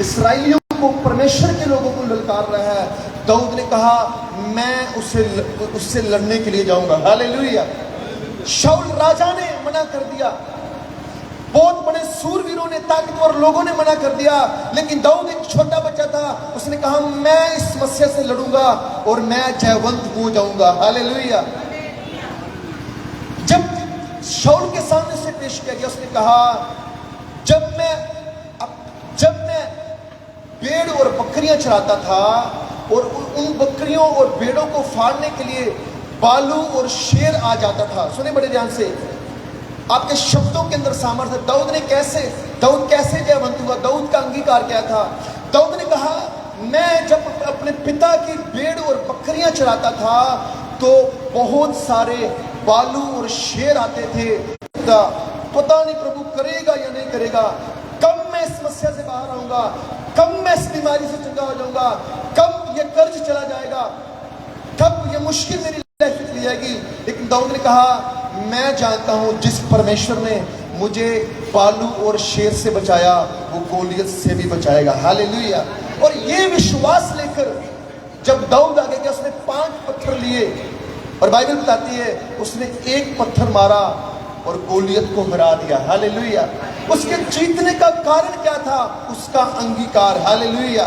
इसराइलियों को, परमेश्वर के लोगों को ललकार रहा है। दाऊद ने कहा मैं उससे लड़ने के लिए जाऊंगा। हालेलुया। शाऊल राजा ने मना कर दिया, बहुत बड़े सूरवीरों ने, ताकतवर लोगों ने मना कर दिया, लेकिन दाऊद एक छोटा बच्चा था, उसने कहा मैं इस समस्या से लड़ूंगा और मैं जयवंत हो जाऊंगा। हालेलुया। जब शाऊल के सामने से पेश किया गया, उसने कहा जब मैं भेड़ और बकरियां चराता था और उन बकरियों और भेड़ों को फाड़ने के लिए भालू और शेर आ जाता था। सुने बड़े ध्यान से, आपके शब्दों के अंदर सामर्थ्य। दाऊद कैसे जयवंत हुआ? दाऊद का अंगीकार क्या था? दाऊद ने कहा मैं जब अपने पिता की भेड़ और बकरियां चराता था तो बहुत सारे भालू और शेर आते थे। पता नहीं प्रभु करेगा या नहीं करेगा, कब मैं इस समस्या से बाहर आऊंगा, कब मैं इस बीमारी से चंगा हो जाऊंगा, कब ये कर्ज चला जाएगा, कब ये मुश्किल मेरी लाइफ में चली जाएगी। लेकिन दाऊद ने कहा मैं जानता हूं जिस परमेश्वर ने मुझे भालू और शेर से बचाया वो गोलियत से भी बचाएगा। हालेलुया। और ये विश्वास लेकर जब दाऊद आगे गया, उसने 5 पत्थर लिए और बाइबल बताती है उसने एक पत्थर मारा और गोलियत को हरा दिया। हालेलुया। उसके जीतने का कारण क्या था? उसका अंगीकार। हालेलुया।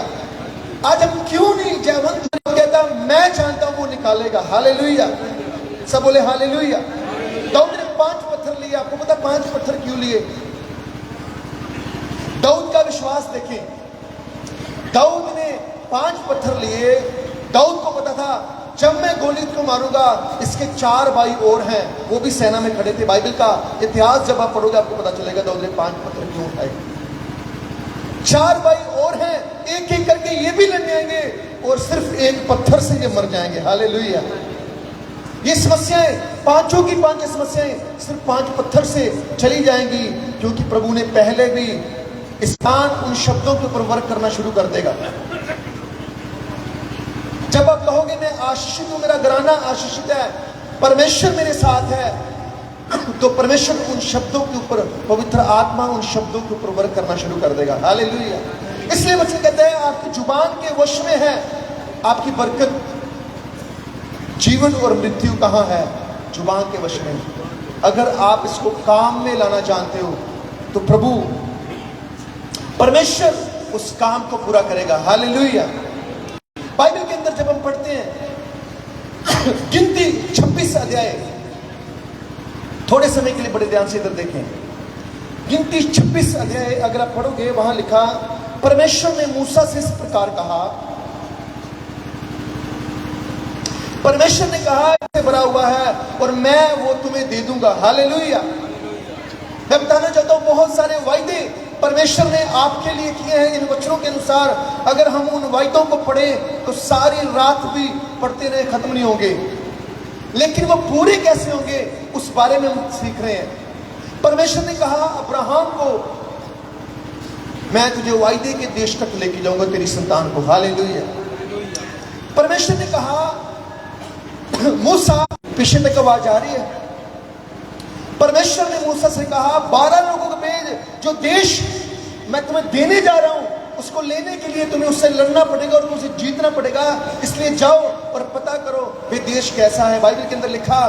आज हम क्यों नहीं जयवंत? कहता मैं जानता हूं वो निकालेगा। हालेलुया। सब बोले हालेलुया। दाऊद ने 5 पत्थर लिए। आपको पता 5 पत्थर क्यों लिए? दाऊद का विश्वास देखें। दाऊद ने 5 पत्थर लिए। दाऊद को पता था जब मैं गोलियत को मारूंगा इसके 4 भाई और हैं, वो भी सेना में खड़े थे। बाइबल का इतिहास जब आप पढ़ोगे आपको पता चलेगा दाऊद ने 5 पत्थर क्यों उठाए। 4 भाई और हैं, एक एक करके ये भी लड़ने आएंगे और सिर्फ एक पत्थर से ये मर जाएंगे। हालेलुया। ये समस्याएं, पांचों की 5 समस्याएं सिर्फ 5 पत्थर से चली जाएंगी, क्योंकि प्रभु ने पहले भी इंसान उन शब्दों के ऊपर वर्क करना शुरू कर देगा। जब आप कहोगे मैं आशीषित हूं, मेरा घराना आशीषित है, परमेश्वर मेरे साथ है, तो परमेश्वर उन शब्दों के ऊपर, पवित्र आत्मा उन शब्दों के ऊपर वर्क करना शुरू कर देगा। हालेलुया। इसलिए वचन कहते हैं आपकी जुबान के वश में है आपकी बरकत। जीवन और मृत्यु कहां है? जुबान के वश में। अगर आप इसको काम में लाना जानते हो तो प्रभु परमेश्वर उस काम को पूरा करेगा। हालेलुया। बाइबल के अंदर जब हम पढ़ते हैं गिनती 26 अध्याय, थोड़े समय के लिए बड़े ध्यान से इधर देखें। गिनती 26 अध्याय अगर आप पढ़ोगे, वहां लिखा परमेश्वर ने मूसा से इस प्रकार कहा। परमेश्वर ने कहा इससे भरा हुआ है और मैं वो तुम्हें दे दूंगा। हालेलुया। मैं बताना चाहता हूं बहुत सारे वायदे परमेश्वर ने आपके लिए किए हैं इन वचनों के अनुसार। अगर हम उन वायदों को पढ़ें तो सारी रात भी पढ़ते रहे खत्म नहीं होंगे, लेकिन वो पूरे कैसे होंगे उस बारे में हम सीख रहे हैं। परमेश्वर ने कहा अब्राहम को मैं तुझे वायदे के देश तक लेके जाऊंगा, तेरी संतान को। हालेलुया। परमेश्वर ने कहा मूसा, पीछे तक आवाज आ रही है। परमेश्वर ने मूसा से कहा 12 लोगों को भेज, जो देश मैं तुम्हें देने जा रहा हूं उसको लेने के लिए तुम्हें उससे लड़ना पड़ेगा और उसे जीतना पड़ेगा। इसलिए जाओ और पता करो वे देश कैसा है। बाइबल के अंदर लिखा,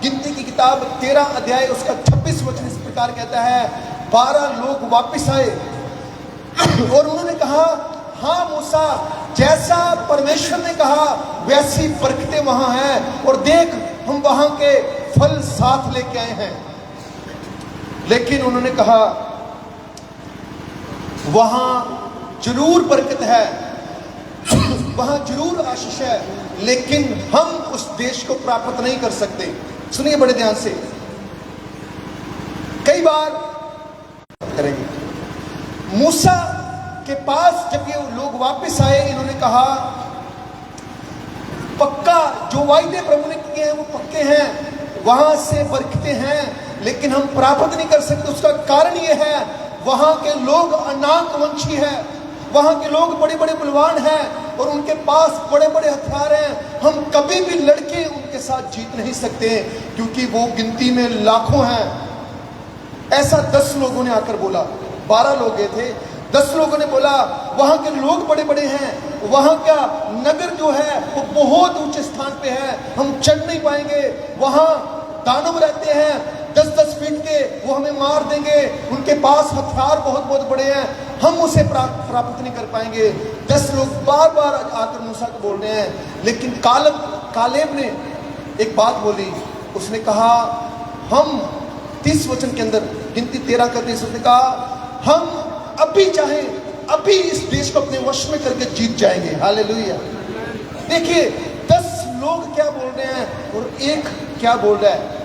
गिनती की किताब 13 अध्याय उसका 26 वचन इस प्रकार कहता है 12 लोग वापिस आए और उन्होंने कहा हाँ मूसा, जैसा परमेश्वर ने कहा वैसी बरकतें वहां हैं और देख हम वहां के फल साथ लेके आए हैं। लेकिन उन्होंने कहा वहां जरूर बरकत है, वहां जरूर आशीष है, लेकिन हम उस देश को प्राप्त नहीं कर सकते। सुनिए बड़े ध्यान से, कई बार करेंगे। मूसा के पास जब ये लोग वापस आए, इन्होंने कहा पक्का जो वायदे प्रभु ने किए हैं वो पक्के हैं, वहां से बरकतें हैं, लेकिन हम प्राप्त नहीं कर सकते। उसका कारण ये है वहां के लोग अनाकवंशी हैं, वहां के लोग बड़े बड़े बलवान हैं और उनके पास बड़े बड़े हथियार हैं। हम कभी भी लड़के उनके साथ जीत नहीं सकते क्योंकि वो गिनती में लाखों हैं। ऐसा 10 लोगों ने आकर बोला, 12 लोग गए थे, 10 लोगों ने बोला वहां के लोग बड़े बड़े हैं, वहां का नगर जो है वो बहुत ऊंचे स्थान पे है, हम चढ़ नहीं पाएंगे, वहां दानव रहते हैं 10-10 फीट के, वो हमें मार देंगे, उनके पास हथियार बहुत बहुत बड़े हैं, हम उसे प्राप्त नहीं कर पाएंगे। 10 लोग बार बार आकर मूसा को बोल रहे हैं, लेकिन कालेब ने एक बात बोली, उसने कहा हम 30 वचन के अंदर गिनती 13 करते उसने कहा हम अभी चाहे अभी इस देश को अपने वश में करके जीत जाएंगे। हालेलुया। देखिए 10 लोग क्या बोल रहे हैं और एक क्या बोल रहा है।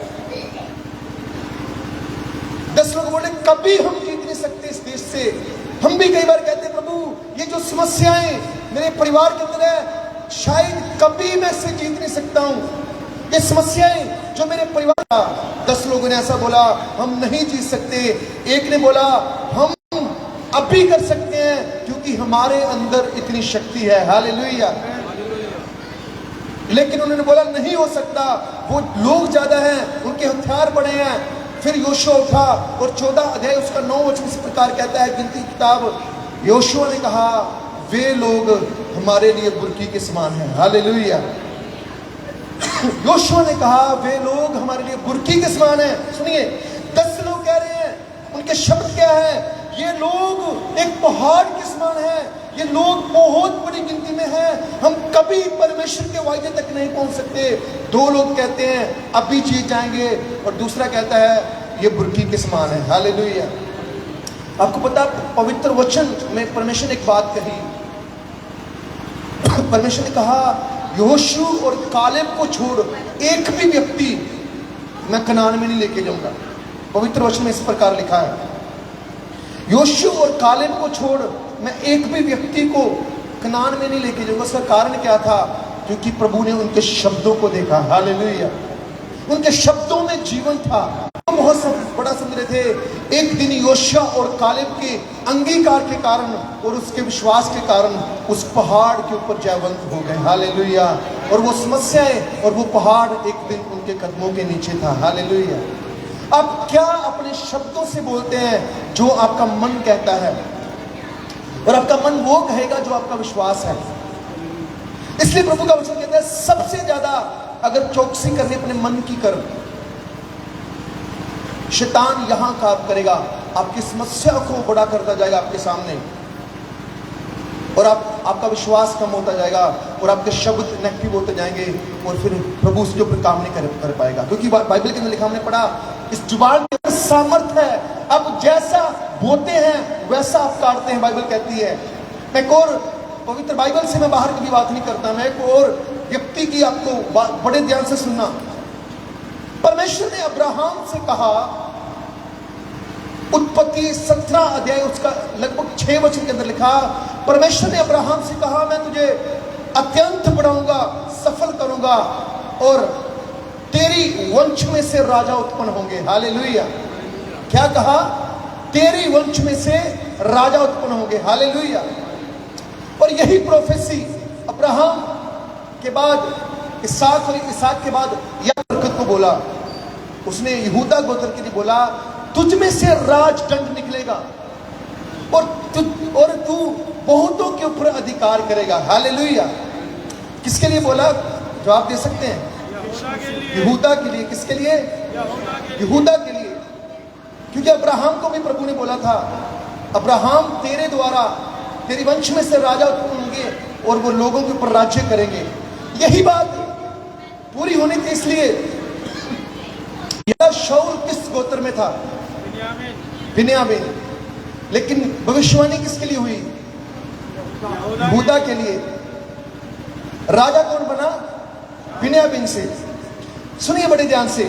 10 लोग बोल रहे कभी हम जीत नहीं सकते इस देश से। हम भी कई बार कहते प्रभु ये जो समस्याएं मेरे परिवार के अंदर है शायद कभी मैं इससे जीत नहीं सकता हूं, ये समस्याएं जो मेरे परिवार का। 10 लोगों ने ऐसा बोला हम नहीं जीत सकते। एक ने बोला हम अभी कर सकते हैं क्योंकि हमारे अंदर इतनी शक्ति है। हालेलुया। लेकिन उन्होंने बोला नहीं हो सकता, वो लोग ज्यादा हैं, उनके हथियार बड़े हैं। फिर योशुआ उठा और 14 अध्याय उसका 9 वचन इस प्रकार कहता है गिनती किताब, योशुआ ने कहा वे लोग हमारे लिए बुरकी के समान हैं। हालेलुया। योशुआ ने कहा वे लोग हमारे लिए बुरकी के समान हैं। सुनिए 10 लोग कह रहे हैं, उनके शब्द क्या है, ये लोग एक पहाड़ के समान है, ये लोग बहुत बड़ी गिनती में हैं, हम कभी परमेश्वर के वायदे तक नहीं पहुंच सकते। 2 लोग कहते हैं अभी जीत जाएंगे और दूसरा कहता है ये बुरकी के समान है। हालेलुया। आपको पता पवित्र वचन में परमेश्वर ने एक बात कही, परमेश्वर ने कहा यहोशू और कालेब को छोड़ एक भी व्यक्ति मैं कनान में नहीं लेके जाऊंगा। पवित्र वचन में इस प्रकार लिखा है यहोशू और कालेब को छोड़ मैं एक भी व्यक्ति को कनान में नहीं लेके जाऊंगा। उसका कारण क्या था? क्योंकि प्रभु ने उनके शब्दों को देखा। हालेलुया। उनके शब्दों में जीवन था। बहुत बड़ा समझ रहे थे। एक दिन योशुआ और कालेब के अंगीकार के कारण और उसके विश्वास के कारण उस पहाड़ के ऊपर जयवंत हो गए। हालेलुया। और वो समस्याएं और वो पहाड़ एक दिन उनके कदमों के नीचे था। हालेलुया। आप क्या अपने शब्दों से बोलते हैं जो आपका मन कहता है, और आपका मन वो कहेगा जो आपका विश्वास है। इसलिए प्रभु का वचन कहता है सबसे ज्यादा अगर चौकसी करनी अपने मन की कर, शैतान यहां काम करेगा, आपकी समस्या को बड़ा करता जाएगा आपके सामने, और आपका विश्वास कम होता जाएगा और आपके शब्द नेगेटिव होते जाएंगे, और फिर प्रभु उसके ऊपर काम नहीं कर पाएगा। क्योंकि बाइबल के अंदर लिखा, हमने पढ़ा इस जुबान के सामर्थ है, अब जैसा बोते हैं वैसा आप काटते हैं। बाइबल कहती है। मैं एक और पवित्र बाइबल से मैं बाहर की भी बात नहीं करता, मैं एक और व्यक्ति की आपको बड़े ध्यान से सुनना। परमेश्वर ने अब्राहम से कहा, उत्पत्ति 17 अध्याय उसका लगभग 6 वचन के अंदर लिखा, परमेश्वर ने अब्राहम से कहा मैं तुझे अत्यंत बढ़ाऊंगा, सफल करूंगा और तेरी वंश में से राजा उत्पन्न होंगे। हालेलुया। क्या कहा? तेरी वंश में से राजा उत्पन्न होंगे। हालेलुया। और यही प्रोफेसी अब्राहम के बाद इसहाक और इसहाक के बाद याकूब को बोला। उसने यहूदा गोत्र के लिए बोला तुझ में से राजदंड निकलेगा और तू बहुतों के ऊपर अधिकार करेगा। हालेलुया। किसके लिए बोला? जवाब दे सकते हैं? यहूदा के लिए। किसके लिए? यहूदा के लिए। क्योंकि अब्राहम को भी प्रभु ने बोला था अब्राहम तेरे द्वारा तेरी वंश में से राजा उत्पन्न होंगे और वो लोगों के ऊपर राज्य करेंगे। यही बात पूरी होनी थी। इसलिए शाऊल किस गोत्र में था? बिन्यामीन। लेकिन भविष्यवाणी किसके लिए हुई? यहूदा के लिए। राजा कौन बना? बिन्यामीन से। सुनिए बड़े ध्यान से,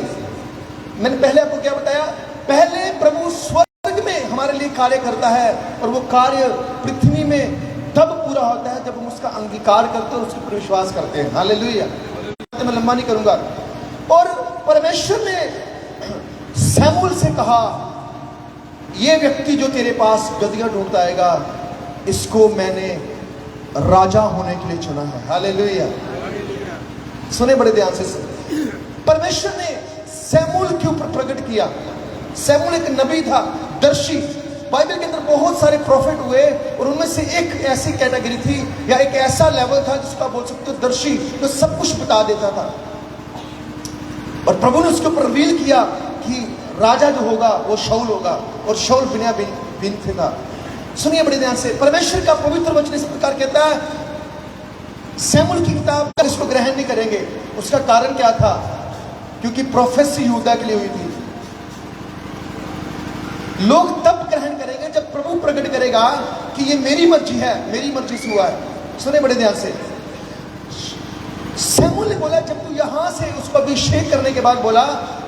मैंने पहले आपको क्या बताया? पहले प्रभु स्वर्ग में हमारे लिए कार्य करता है और वो कार्य पृथ्वी में तब पूरा होता है जब हम उसका अंगीकार करते हैं और उसके पर विश्वास करते हैं। हालेलुया। मैं लंबा नहीं करूंगा। और परमेश्वर ने शमूएल से कहा ये व्यक्ति जो तेरे पास गदहियां ढूंढता आएगा इसको मैंने राजा होने के लिए चुना है। हालेलुया। सुने बड़े ध्यान से। परमेश्वर ने शमूएल के ऊपर प्रकट किया। शमूएल एक नबी था, दर्शी, बाइबल के अंदर बहुत सारे प्रॉफिट हुए और उनमें से एक ऐसी कैटेगरी थी या एक ऐसा लेवल था जिसका बोल सकते हो दर्शी, जो सब कुछ बता देता था। और प्रभु ने उसके ऊपर रिवील किया कि राजा जो होगा वो शाऊल होगा, और शाऊल बिन्यामीन से था। सुनिए बड़े ध्यान से, परमेश्वर का पवित्र वचन इस प्रकार कहता है, शमूएल की किताब इसको ग्रहण नहीं करेंगे। उसका कारण क्या था? क्योंकि प्रोफेसी यहूदा के लिए हुई थी। लोग तब ग्रहण करेंगे जब प्रभु प्रकट करेगा कि ये मेरी मर्जी है, मेरी मर्जी से हुआ है। सुने बड़े ध्यान से, शमूएल ने बोला जब तू यहां से, उसको अभिषेक करने के बाद बोला,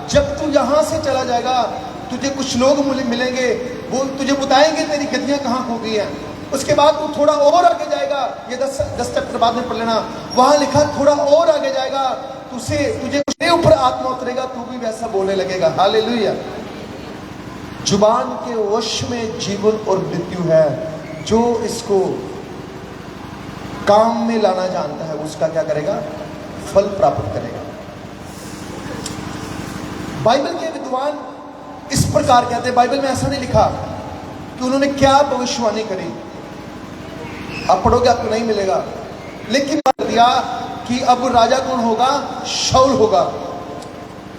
जब तू यहां से चला जाएगा तुझे कुछ लोग मिलेंगे, वो तुझे बताएंगे तेरी गद्दियां कहां खो गई हैं। उसके बाद तू थोड़ा और आगे जाएगा, ये 10 चैप्टर बाद में पढ़ लेना, वहां लिखा थोड़ा और आगे जाएगा तुझे उसके ऊपर आत्मा उतरेगा, तू भी वैसा बोलने लगेगा। हालेलुया। जुबान के वश में जीवन और मृत्यु है, जो इसको काम में लाना जानता है उसका क्या करेगा? फल प्राप्त करेगा। बाइबल के विद्वान इस प्रकार कहते हैं, बाइबल में ऐसा नहीं लिखा कि उन्होंने क्या भविष्यवाणी करी, आप पढ़ोगे आपको नहीं मिलेगा, लेकिन दिया कि अब राजा कौन होगा? शाऊल होगा।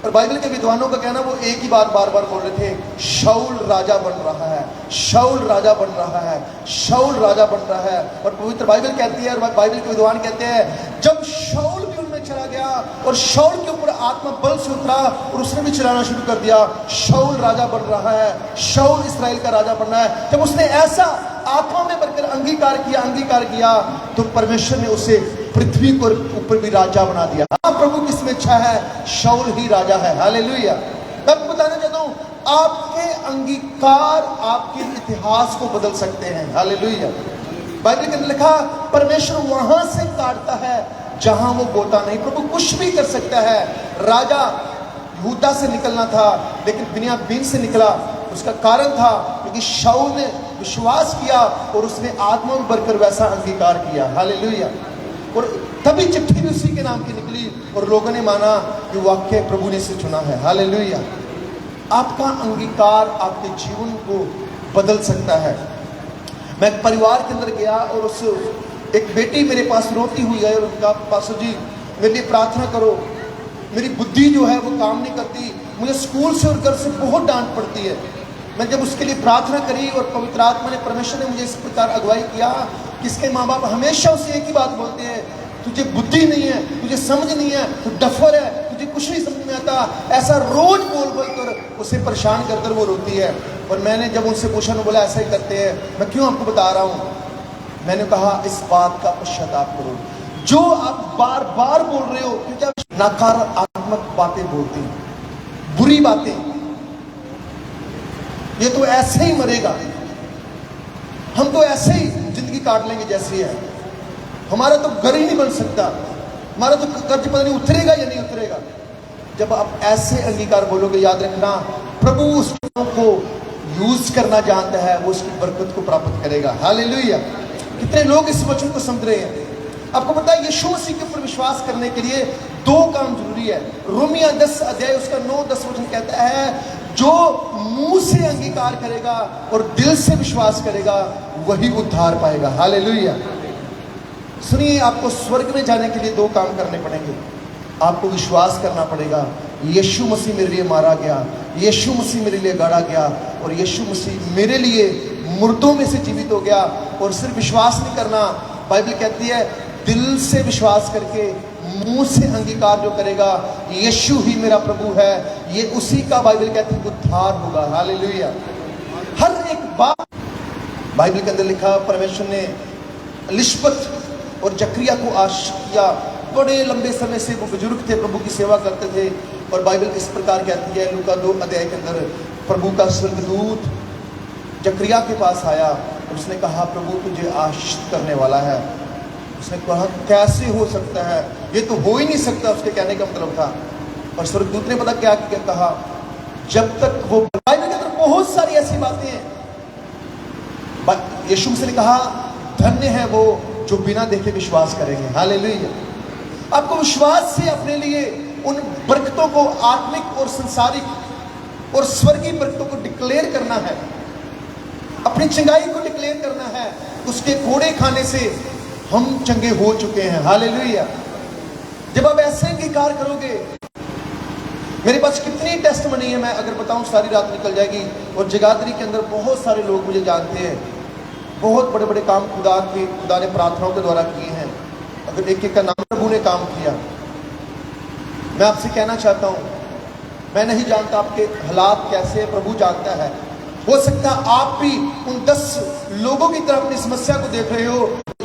और बाइबल के विद्वानों का कहना, वो एक ही बात बार बार बोल रहे थे, शाऊल राजा बन रहा है, शाऊल राजा बन रहा है, शाऊल राजा बन रहा है। और पवित्र बाइबल कहती है, और बाइबल के विद्वान कहते हैं, जब शाऊल भी उनमें चला गया और शाऊल के ऊपर आत्मा बल से उतरा और उसने भी चलाना शुरू कर दिया, शाऊल राजा बन रहा है, शाऊल इस्राएल का राजा बनना है। जब उसने ऐसा आत्मा में बनकर अंगीकार किया तो परमेश्वर ने उसे पृथ्वी के ऊपर भी राजा बना दिया। प्रभु की इसमें इच्छा है, शाऊल ही राजा है। हालेलुया। मैं आपको बताना चाहता हूं, आपके अंगीकार आपके इतिहास को बदल सकते हैं। हालेलुया। बाइबल के अंदर लिखा, परमेश्वर वहां से काटता है जहां वो बोता नहीं। प्रभु कुछ भी कर सकता है। राजा यहूदा से निकलना था लेकिन बिन्यामीन से निकला, उसका कारण था क्योंकि शाऊल ने विश्वास किया और उसने आत्मा में भरकर वैसा अंगीकार किया। हालेलुया। और तभी चिट्ठी भी उसी के नाम की निकली और लोगों ने माना कि वाक्य प्रभु ने इसे चुना है। हालेलुया। आपका अंगीकार आपके जीवन को बदल सकता है। मैं एक परिवार के अंदर गया और उस एक बेटी मेरे पास रोती हुई है और उनका, पास्टर जी मेरे लिए प्रार्थना करो, मेरी बुद्धि जो है वो काम नहीं करती, मुझे स्कूल से और घर से बहुत डांट पड़ती है। मैं जब उसके लिए प्रार्थना करी और पवित्र आत्मा ने, परमेश्वर ने मुझे इस प्रकार अगुवाई किया कि इसके माँ बाप हमेशा उसे एक ही बात बोलते हैं, तुझे बुद्धि नहीं है, तुझे समझ नहीं है, तू डफर है, तुझे कुछ नहीं समझ में आता, ऐसा रोज बोल कर उसे परेशान कर कर वो रोती है। और मैंने जब उनसे पूछा, उन्होंने बोला ऐसा ही करते हैं। मैं क्यों आपको बता रहा हूँ? मैंने कहा इस बात का पश्चाताप करो, जो आप बार बार बोल रहे हो, क्योंकि आप नकारात्मक बातें बोलते हैं, बुरी बातें, ये तो ऐसे ही मरेगा, हम तो ऐसे ही जिंदगी काट लेंगे जैसी है, हमारा तो घर ही नहीं बन सकता, हमारा तो कर्ज पता नहीं उतरेगा या नहीं उतरेगा। जब आप ऐसे अंगीकार बोलोगे, याद रखना प्रभु उस को यूज करना जानता है, वो उसकी बरकत को प्राप्त करेगा। हालेलुया। कितने लोग इस वचन को समझ रहे हैं? आपको पता है यीशु मसीह के ऊपर विश्वास करने के लिए 2 काम जरूरी है। रोमिया 10 अध्याय उसका 9-10 वचन कहता है, जो मुंह से अंगीकार करेगा और दिल से विश्वास करेगा वही उद्धार पाएगा। हालेलुया। सुनिए, आपको स्वर्ग में जाने के लिए 2 काम करने पड़ेंगे। आपको विश्वास करना पड़ेगा, यीशु मसीह मेरे लिए मारा गया, यीशु मसीह मेरे लिए गाड़ा गया और यीशु मसीह मेरे लिए मुर्दों में से जीवित हो गया। और सिर्फ विश्वास नहीं करना, बाइबल कहती है दिल से विश्वास करके मुंह से अंगीकार जो करेगा यीशु ही मेरा प्रभु है, ये उसी का बाइबल कहती है उद्धार होगा। हालेलुया। हर एक बात बाइबल के अंदर लिखा, परमेश्वर ने एलिशबत और जकरिया को आशीष किया। बड़े लंबे समय से वो बुजुर्ग थे, प्रभु की सेवा करते थे। और बाइबल इस प्रकार कहती है, लूका 2 अध्याय के अंदर प्रभु का स्वर्गदूत जकरिया के पास आया और उसने कहा, प्रभु तुझे आशीष करने वाला है। उसने कहा कैसे हो सकता है, ये तो हो ही नहीं सकता, उसके कहने का मतलब था। और स्वर्गदूत ने पता क्या कहा, जब तक वो, बाइबल के अंदर बहुत सारी ऐसी बातें हैं। यीशु मसीह ने कहा धन्य है वो जो बिना देखे विश्वास करेंगे। हालेलुया। आपको विश्वास से अपने लिए उन बरकतों को, आत्मिक और संसारिक और स्वर्गीय बरकतों को डिक्लेयर करना है। अपनी चंगाई को डिक्लेयर करना है। उसके कोड़े खाने से हम चंगे हो चुके हैं। हालेलुया। जब आप ऐसे अंगीकार करोगे, मेरे पास कितनी टेस्टमनी है, मैं अगर बताऊं सारी रात निकल जाएगी। और जगाधरी के अंदर बहुत सारे लोग मुझे जानते हैं, बहुत बड़े बड़े काम खुदा ने प्रार्थनाओं के द्वारा किए हैं। अगर एक एक का नाम प्रभु ने काम किया। मैं आपसे कहना चाहता हूं, मैं नहीं जानता आपके हालात कैसे हैं, प्रभु जानता है। हो सकता है आप भी उन 10 लोगों की तरफ अपनी समस्या को देख रहे हो।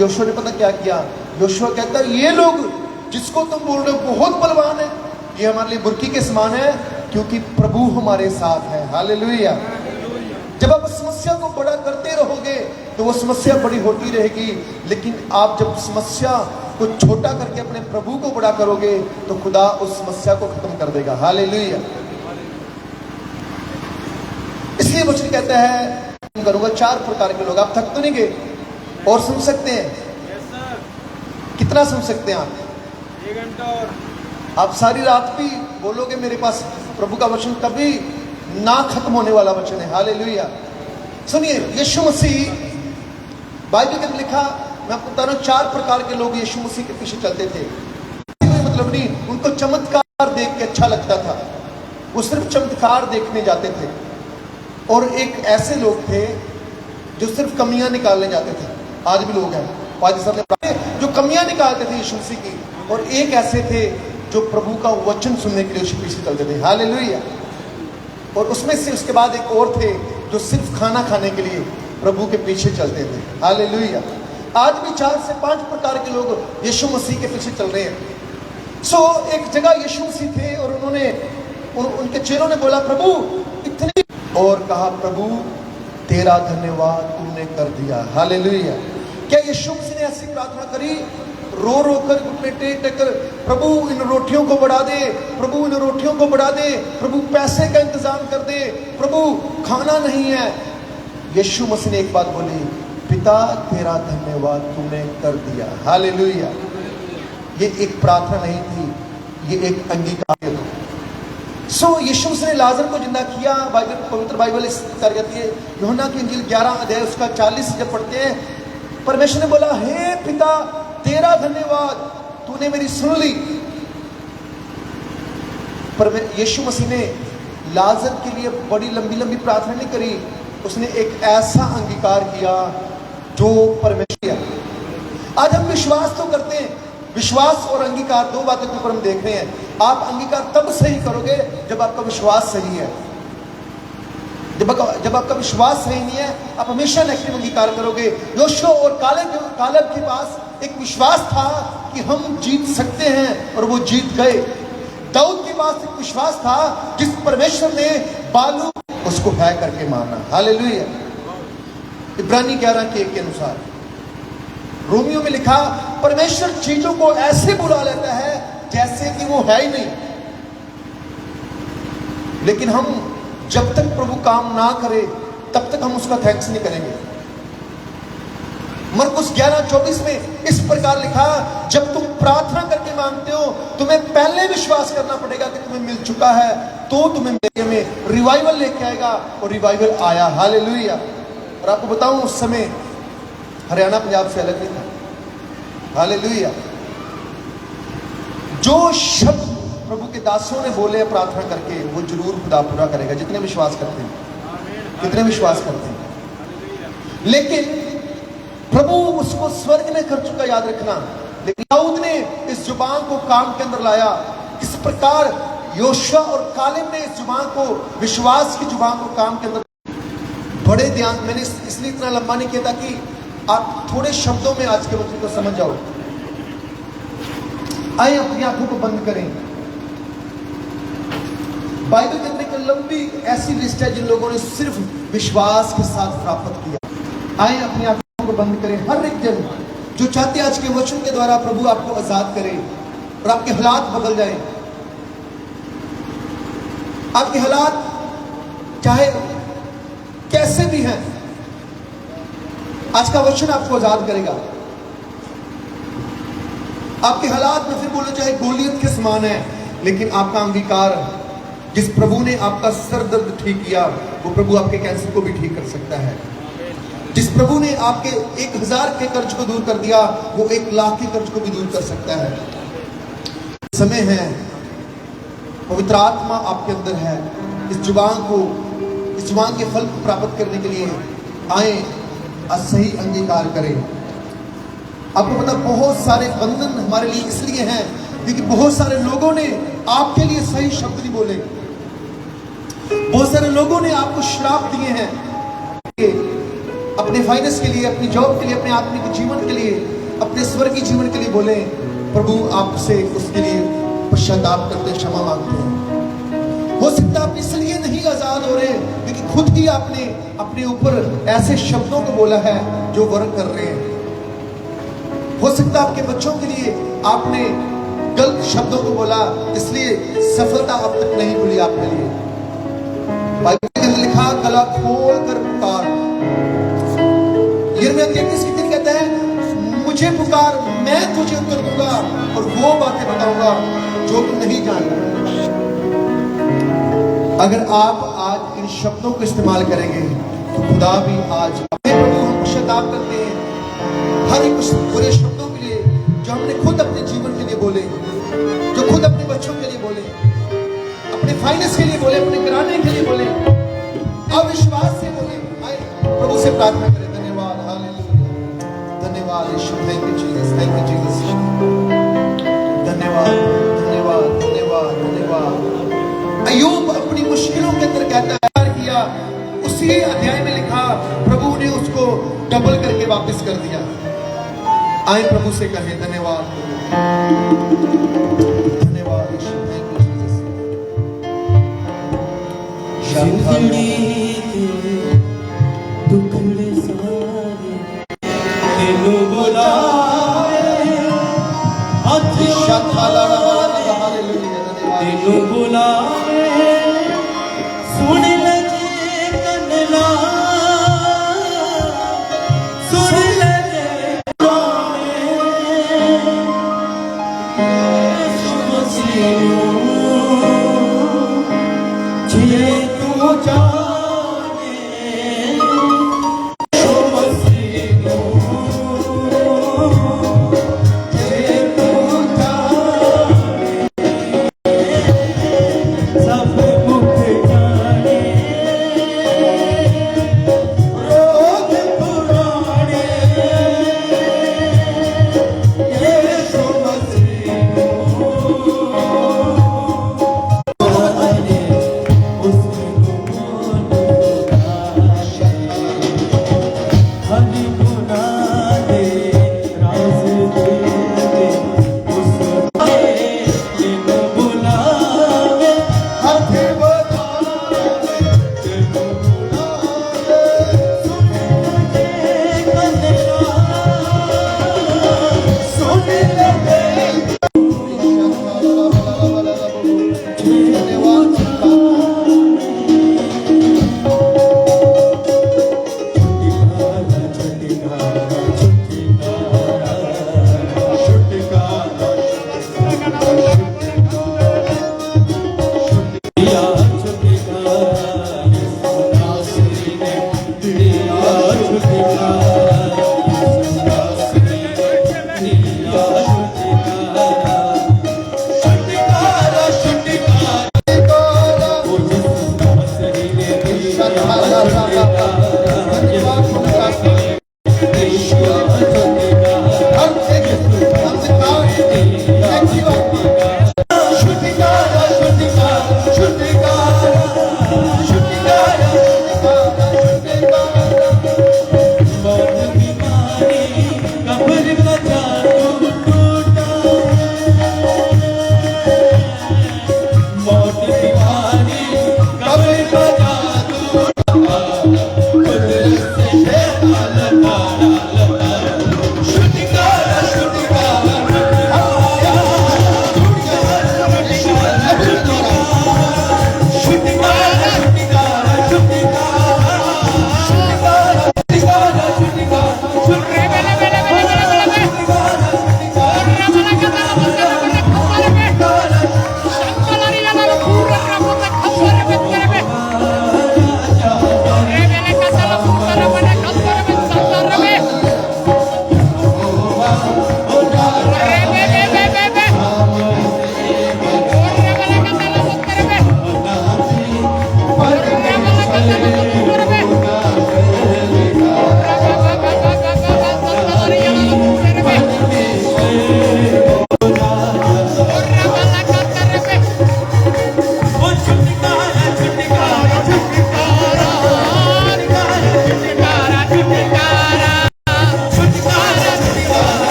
योशुआ ने पता क्या किया? योशुआ कहता है ये लोग जिसको तुम बोल रहे हो बहुत बलवान है, ये हमारे लिए बुरकी के समान है, क्योंकि प्रभु हमारे साथ है। हालेलुया। जब आप समस्या को बड़ा करते रहोगे तो वो समस्या बड़ी होती रहेगी, लेकिन आप जब समस्या को छोटा करके अपने प्रभु को बड़ा करोगे तो खुदा उस समस्या को खत्म कर देगा। हालेलुया। इसलिए वचन कहता है करूंगा 4 प्रकार के लोग। आप थक तो नहीं गए? और सुन सकते हैं? कितना सुन सकते हैं आप? 1 घंटा और। आप सारी रात भी बोलोगे मेरे पास प्रभु का वचन कभी ना खत्म होने वाला वचन है। हालेलुया। सुनिए, यीशु मसीह बाइबल के अंदर लिखा, मैं आपको बता रहा हूं 4 प्रकार के लोग यीशु मसीह के पीछे चलते थे। मतलब नहीं, उनको चमत्कार देख के अच्छा लगता था, वो सिर्फ चमत्कार देखने जाते थे। और एक ऐसे लोग थे जो सिर्फ कमियां निकालने जाते थे। आज भी लोग हैं पाजी साहब ने जो कमियां निकालते थे यीशु मसीह की। और एक ऐसे थे जो प्रभु का वचन सुनने के लिए उसके पीछे चलते थे। हालेलुया। और उसमें से उसके बाद एक और थे जो सिर्फ खाना खाने के लिए प्रभु के पीछे चलते थे। हालेलुया। आज भी 4 से 5 प्रकार के लोग यीशु मसीह के पीछे चल रहे हैं। एक जगह यीशु मसीह थे और उन्होंने उनके चेलों ने बोला प्रभु इतनी, और कहा प्रभु तेरा धन्यवाद तुमने कर दिया। हालेलुया। क्या यीशु मसीह ने ऐसी प्रार्थना करी? रो रो कर घुटने टेक टेक कर, प्रभु इन रोटियों को बढ़ा दे, प्रभु इन रोटियों को बढ़ा दे, प्रभु पैसे का इंतजाम कर दे, प्रभु खाना नहीं है। यीशु मसीह ने एक बात बोली, पिता तेरा धन्यवाद तूने कर दिया। हालेलुया। ये एक प्रार्थना नहीं थी, ये एक अंगीकार था। यीशु मसीह ने लाजर को जिंदा किया। पवित्र बाइबल इस तरह कहती है, यूहन्ना की इंजील 11 अध्याय उसका 40 जब पढ़ते हैं, परमेश्वर ने बोला हे पिता तेरा धन्यवाद, तूने मेरी सुन ली। पर यीशु मसीह ने लाजर के लिए बड़ी लंबी लंबी प्रार्थना नहीं करी, उसने एक ऐसा अंगीकार किया जो परमेश्वर। आज हम विश्वास तो करते हैं, विश्वास और अंगीकार 2 बातों के ऊपर हम देख रहे हैं। आप अंगीकार तब सही करोगे जब आपका विश्वास सही है। जब आपका विश्वास सही नहीं है, आप हमेशा नेगेटिव अंगीकार करोगे। योशुआ और कालेब के पास एक विश्वास था कि हम जीत सकते हैं और वो जीत गए। दाऊद के पास एक विश्वास था जिस परमेश्वर ने बालू उसको है करके मारना। हालेलुया। इब्रानी 11:1 के अनुसार रोमियो में लिखा, परमेश्वर चीजों को ऐसे बुला लेता है जैसे कि वो है ही नहीं। लेकिन हम जब तक प्रभु काम ना करे तब तक हम उसका थैंक्स नहीं करेंगे। मरकुस 11:24 में इस प्रकार लिखा, जब तुम प्रार्थना करके मांगते हो तुम्हें पहले विश्वास करना पड़ेगा कि तुम्हें मिल चुका है, तो तुम्हें मेरे में रिवाइवल लेके आएगा। और रिवाइवल आया। हालेलुया। और आपको बताऊं उस समय हरियाणा पंजाब से अलग नहीं था। हालेलुया। जो शब्द प्रभु के दासों ने बोले प्रार्थना करके, वो जरूर खुदा पूरा करेगा। जितने विश्वास करते हैं, कितने विश्वास करते हैं। लेकिन प्रभु उसको स्वर्ग ने कर चुका, याद रखना। लेकिन दाऊद ने इस जुबान को काम के अंदर लाया। इस प्रकार योशुआ और कालेब ने इस जुबान को, विश्वास की जुबान को काम के अंदर बड़े ध्यान। मैंने इसलिए इतना लंबा नहीं किया ताकि आप थोड़े शब्दों में आज के वचन को समझ जाओ। आइए अपनी आंखों को बंद करें। बाइबल के अंदर एक लंबी ऐसी लिस्ट है जिन लोगों ने सिर्फ विश्वास के साथ प्राप्त किया। आइए अपनी आंखों को बंद करें। हर एक जन जो चाहते आज के वचन के द्वारा प्रभु आपको आजाद करे और आपके हालात बदल जाए। आपके हालात चाहे कैसे भी हैं, आज का वचन आपको आजाद करेगा। आपके हालात में फिर बोलो चाहे गोलियत के समान है, लेकिन आपका अंगीकार, जिस प्रभु ने आपका सर दर्द ठीक किया, वो प्रभु आपके कैंसर को भी ठीक कर सकता है। जिस प्रभु ने आपके 1000 के कर्ज को दूर कर दिया, वो 1,00,000 के कर्ज को भी दूर कर सकता है। समय है, पवित्र आत्मा आपके अंदर है, इस जुबान के फल को प्राप्त करने के लिए आए, सही अंगीकार करें। आपको पता, बहुत सारे बंधन हमारे लिए इसलिए हैं क्योंकि बहुत सारे लोगों ने आपके लिए सही शब्द नहीं बोले, बहुत सारे लोगों ने आपको श्राप दिए हैं, अपने फाइनेंस के लिए, अपनी जॉब के लिए, अपने आत्मिक जीवन के लिए, अपने स्वर्गीय जीवन के लिए बोले। प्रभु आपसे उसके लिए पश्चाताप करते, क्षमा मांगते हैं। हो सकता है आप इसलिए नहीं आजाद हो रहे क्योंकि खुद ही आपने अपने ऊपर ऐसे शब्दों को बोला है जो वर्क कर रहे हैं। हो सकता है आपके बच्चों के लिए आपने गलत शब्दों को बोला, इसलिए सफलता अब तक नहीं मिली आपके लिए। बाइबल के अंदर लिखा, गला खोल कर पुकार। यिर्मयाह 33:3 कहता है, मुझे पुकार, मैं तुझे उत्तर दूंगा और वो बातें बताऊंगा जो तुम नहीं जानते। अगर आप आज इन शब्दों को इस्तेमाल करेंगे तो खुदा भी आज प्रभु हम पश्चाताप करते हैं हर एक उस बुरे शब्दों के लिए जो हमने खुद अपने जीवन के लिए बोले, जो खुद अपने बच्चों के लिए बोले, अपने फाइनेंस के लिए बोले, अपने घराने के लिए बोले, अविश्वास से बोले। आए प्रभु से प्रार्थना करें। धन्यवाद, हालेलुया, धन्यवाद Yeshu, thank you Jesus, thank you Jesus, धन्यवाद, धन्यवाद, धन्यवाद, धन्यवाद। अय्यूब अपनी मुश्किलों के अंदर कहता है किया, उसी अध्याय में लिखा, प्रभु ने उसको डबल करके वापस कर दिया। आए प्रभु से कहें, धन्यवाद, धन्यवाद यीशु, थैंक यू जीसस। टुकड़े सारे तेनू बुलाए, तेनू बुलाए, सुन लजे कन्ना, सुन लजे जे तू जाने,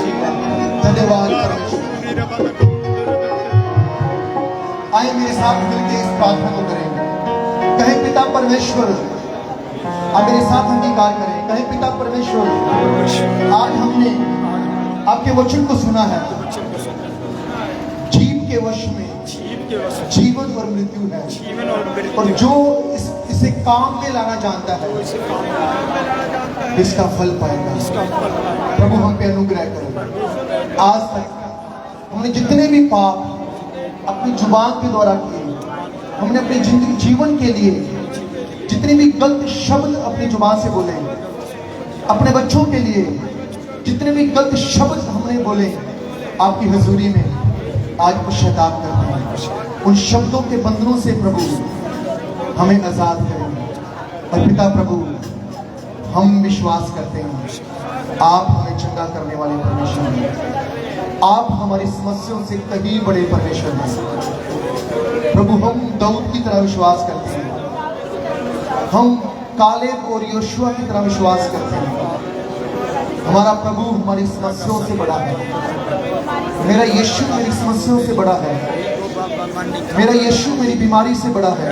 धन्यवाद परमेश्वर। आइए मेरे साथ मिलकर इस प्रार्थना को करें। कहें पिता परमेश्वर, आप मेरे साथ अंगीकार करें। कहें पिता परमेश्वर, आज हमने आपके वचन को सुना है। जीव के वश में जीवन और मृत्यु है, और जो इसे काम में लाना जानता है इसका फल पाएगा। प्रभु हम पे अनुग्रह करो। आज तक हमने जितने भी पाप अपनी जुबान के द्वारा किए, हमने अपनी जिंदगी जीवन के लिए जितने भी गलत शब्द अपनी जुबान से बोले, अपने बच्चों के लिए जितने भी गलत शब्द हमने बोले, आपकी हजूरी में आज पश्चाताप करते हैं। उन शब्दों के बंधनों से प्रभु हमें आजाद करें। और पिता प्रभु, हम विश्वास करते हैं आप हमें चंगा करने वाले परमेश्वर हैं। आप हमारी समस्याओं से कहीं बड़े परमेश्वर हैं। प्रभु हम दाऊद की तरह विश्वास करते हैं, हम कालेब और योशुआ की तरह विश्वास करते हैं। हमारा प्रभु हमारी समस्याओं से बड़ा है। मेरा यीशु मेरी समस्याओं से बड़ा है। मेरा यीशु मेरी बीमारी से बड़ा है।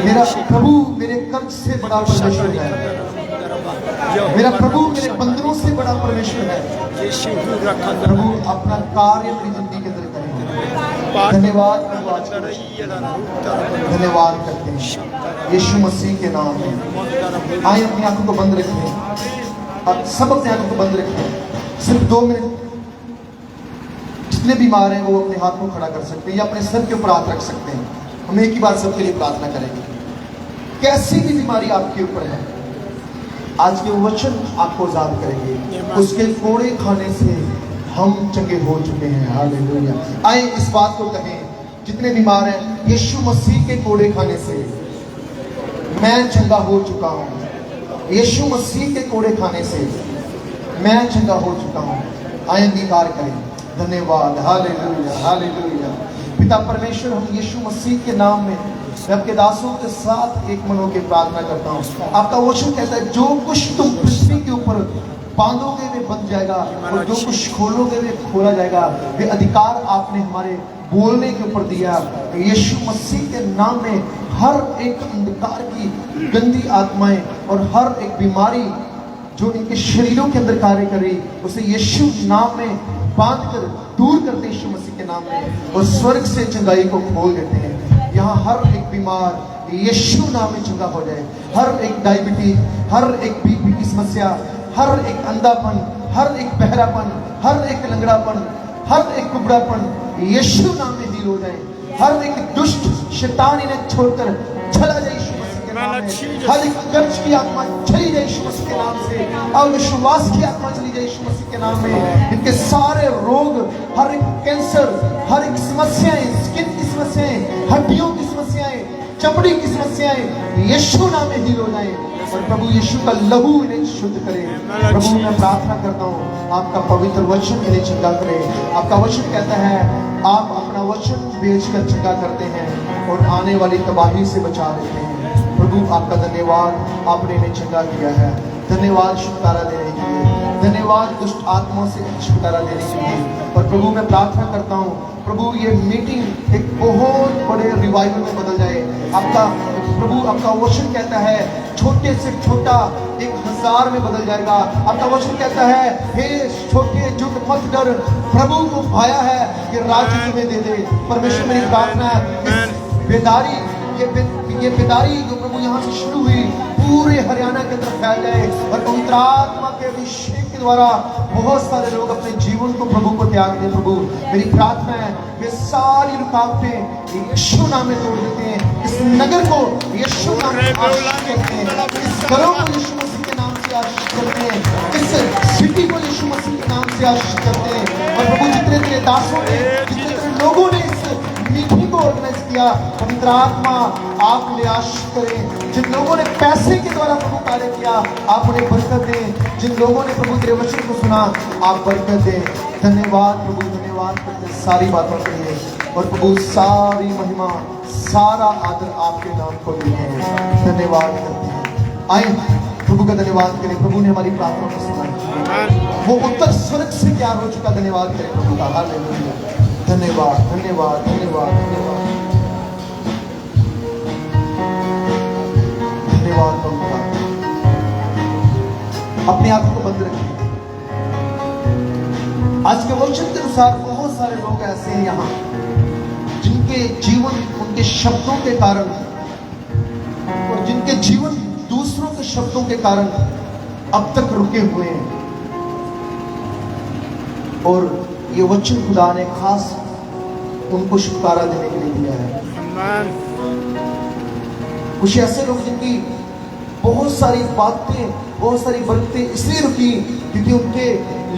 मेरा प्रभु मेरे कर्ज से बड़ा परमेश्वर है। मेरा प्रभु मेरे बंधनों से बड़ा परमेश्वर है। प्रभु अपना कार्य मेरी जिंदगी के अंदर करें। धन्यवाद प्रभु, आज धन्यवाद करते हैं यीशु मसीह के नाम में। आइए अपनी आंखों को बंद रखें। अब सब अपने आंखों को बंद रखें। सिर्फ 2 मिनट। जितने बीमार हैं वो अपने हाथ को खड़ा कर सकते हैं या अपने सर के ऊपर हाथ रख सकते हैं। हम एक ही बार सबके लिए प्रार्थना करेंगे। कैसी भी बीमारी आपके ऊपर है, आज के वचन आपको आजाद करेंगे। उसके कोड़े खाने से हम चंगे हो चुके हैं। हालेलुया। आए इस बात को कहें, जितने बीमार हैं, यीशु मसीह के कोड़े खाने से मैं चंगा हो चुका हूँ। यीशु मसीह के कोड़े खाने से मैं चंगा हो चुका हूँ। आए अंगीकार करें। धन्यवाद। Hallelujah, hallelujah. पिता परमेश्वर, हम यीशु मसीह के नाम में मैं आपके दासों के साथ एक मन होकर प्रार्थना करता हूँ। आपका वचन कहता है, जो कुछ तुम पृथ्वी के ऊपर बांधोगे वे बंध जाएगा, और जो कुछ खोलोगे वे खोला जाएगा। वे अधिकार आपने हमारे बोलने के ऊपर दिया। यीशु मसीह के नाम में हर एक अंधकार की गंदी आत्माएं और हर एक बीमारी जो इनके शरीरों के अंदर कार्य कर रही, उसे यीशु नाम में बांध कर दूर करते यीशु मसीह के नाम में, और स्वर्ग से चंगाई को खोल देते हैं। यहाँ हर एक बीमार यीशु नाम में चंगा हो जाए। हर एक डायबिटीज, हर एक बीपी की समस्या, हर एक अंधापन, हर एक बहरापन, हर एक लंगड़ापन, हर एक कुबड़ापन यीशु नाम में हील हो जाए। हर एक दुष्ट शैतान इन्हें छोड़कर चला जाए यीशु मसीह के नाम में। हर एक कर्ज की आत्मा चली जाए यीशु मसीह के नाम से। अविश्वास की आत्मा चली जाए यीशु मसीह के नाम में। इनके सारे रोग, हर एक कैंसर, हर एक समस्याएं, स्किन की समस्याएं, हड्डियों की समस्याएं, चमड़ी की समस्याएं यीशु नाम में हील हो जाए। और प्रभु यीशु का लहू इन्हें शुद्ध करे। प्रभु मैं प्रार्थना करता हूँ, आपका पवित्र वचन इन्हें चंगा करे। आपका वचन कहता है, आप अपना वचन बेचकर चंगा करते हैं और आने वाली तबाही से बचा लेते हैं। प्रभु आपका धन्यवाद, आपने इन्हें चंगा किया है। धन्यवाद छुटकारा देने के लिए, धन्यवाद दुष्ट आत्माओं से छुटकारा देने के लिए। और प्रभु मैं प्रार्थना करता हूँ, प्रभु ये मीटिंग एक बहुत बड़े रिवाइवल में बदल जाए। आपका प्रभु, आपका वचन कहता है छोटे से छोटा 1000 में बदल जाएगा। आपका वचन कहता है, हे छोटे जुट मत डर, प्रभु को भाया है कि राज्य तुम्हें दे दे। परमेश्वर मेरी प्रार्थना है, बेदारी, ये बेदारी जो प्रभु यहाँ से शुरू हुई पूरे हरियाणा के अंदर फैल जाए, और पवित्र आत्मा के अभिषेक के द्वारा बहुत सारे लोग अपने जीवन को प्रभु को त्याग दें। प्रभु मेरी प्रार्थना है, वे सारी रुकावटें यीशु नाम में तोड़ देते हैं। इस नगर को यीशु नाम में आशीष करते हैं, इस घरों को यीशु मसीह के नाम से आशीष करते हैं, इस सिटी को यीशु मसीह के नाम से आशीष करते हैं। और प्रभु जितने तेरे दासों ने, जितने लोगों ने इस मीटिंग को ऑर्गेनाइज किया, पवित्र आत्मा आप उन्हें आशीष करें। जिन लोगों ने पैसे के द्वारा प्रभु कार्य किया, आप उन्हें बरकत दें। जिन लोगों ने प्रभु तेरे वचन को सुना, आप बरकत दें। धन्यवाद प्रभु, धन्यवाद करते सारी बातों के लिए। और प्रभु सारी महिमा, सारा आदर आपके नाम को देते हैं। धन्यवाद करते हैं। आए प्रभु का धन्यवाद करें, प्रभु ने हमारी प्रार्थना को सुना, वो उत्तर स्वर्ग से तैयार हो चुका। धन्यवाद करें प्रभु का। हालेलुया। धन्यवाद धन्यवाद धन्यवाद धन्यवाद धन्यवाद प्रभु का। अपने आंखों को बंद रखिए। आज के वचन के अनुसार बहुत सारे लोग ऐसे हैं यहाँ जिनके जीवन उनके शब्दों के कारण और जिनके जीवन दूसरों के शब्दों के कारण अब तक रुके हुए हैं, और ये वचन खुदा ने खास उनको छुटकारा देने के लिए दिया है। कुछ ऐसे लोग जिनकी बहुत सारी बातें, बहुत सारी बरकतें इसलिए रुकी क्योंकि उनके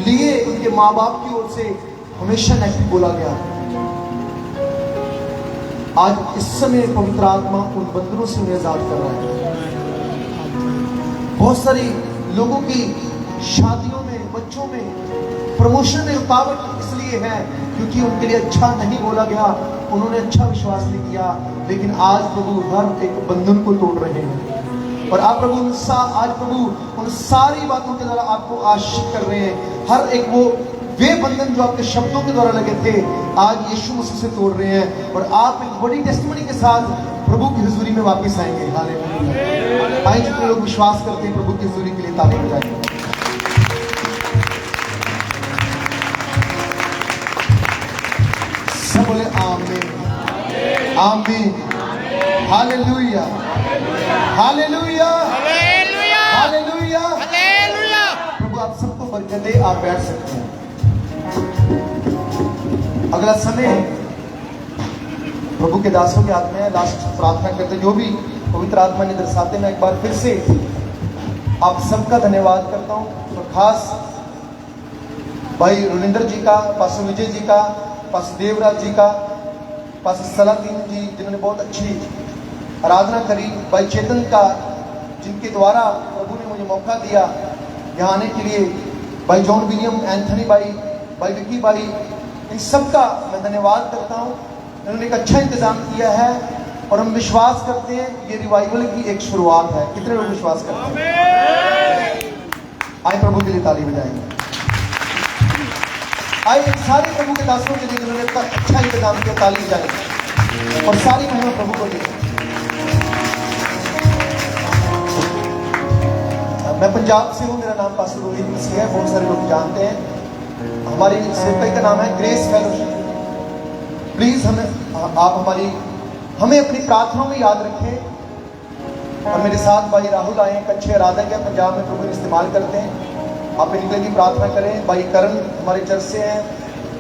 लिए उनके माँ बाप की ओर से हमेशा नेगेटिव बोला गया। आज इस समय पवित्र आत्मा उन बंधनों से उन्हें आजाद कर रहा है। बहुत सारी लोगों की शादियों में, बच्चों में, प्रमोशन में रुकावट इसलिए है क्योंकि उनके लिए अच्छा नहीं बोला गया, उन्होंने अच्छा विश्वास नहीं किया। लेकिन आज प्रभु हर एक बंधन को तोड़ रहे हैं, और आप प्रभु आज प्रभु उन सारी बातों के द्वारा आपको आशीष कर रहे हैं। हर एक वे बंधन जो आपके शब्दों के द्वारा लगे थे, आज यीशु मसीह से तोड़ रहे हैं, और आप एक बड़ी टेस्टिमनी के साथ प्रभु की हुजूरी में वापस आएंगे। हालेलुया। आइए जितने लोग विश्वास करते हैं प्रभु की हुजूरी के लिए ताली बजाएंगे। सब बोले आमीन आमीन। Hallelujah hallelujah hallelujah. प्रभु आप सबको बरकत दे। आप बैठ सकते हैं। अगला समय प्रभु के दासों के हाथ में है। लास्ट प्रार्थना करते, जो भी पवित्र आत्मा ने दर्शाते, मैं एक बार फिर से आप सबका धन्यवाद करता हूँ, और खास भाई रुलिंदर जी का, पास्टर विजय जी का, पास्टर देवराज जी का, पास्टर सलादीन जी जिन्होंने बहुत अच्छी आराधना करी, भाई चेतन का जिनके द्वारा प्रभु ने मुझे मौका दिया यहाँ आने के लिए, भाई जॉन विलियम, एंथनी भाई, भाई विक्की भाई, इन सबका मैं धन्यवाद करता हूँ। इन्होंने एक अच्छा इंतजाम किया है, और हम विश्वास करते हैं ये रिवाइवल की एक शुरुआत है। कितने लोग विश्वास करते हैं? आए प्रभु के लिए ताली बजाएंगे। आइए सारे प्रभु के दासों के लिए जिन्होंने इतना अच्छा इंतजाम किया, ताली बजाएंगे, और सारी महिमा प्रभु को दी। मैं पंजाब से हूँ, मेरा नाम पास्टर रोहित मसीह है, बहुत सारे लोग जानते हैं। हमारी सेवकाई का नाम है ग्रेस फेलोशिप। प्लीज आप हमें अपनी प्रार्थनाओं में याद रखें। और मेरे साथ भाई राहुल आए हैं, अच्छे आराधक हैं, पंजाब में प्रभु इस्तेमाल करते हैं। आप इनके लिए प्रार्थना करें। भाई करण हमारे चर्च से हैं,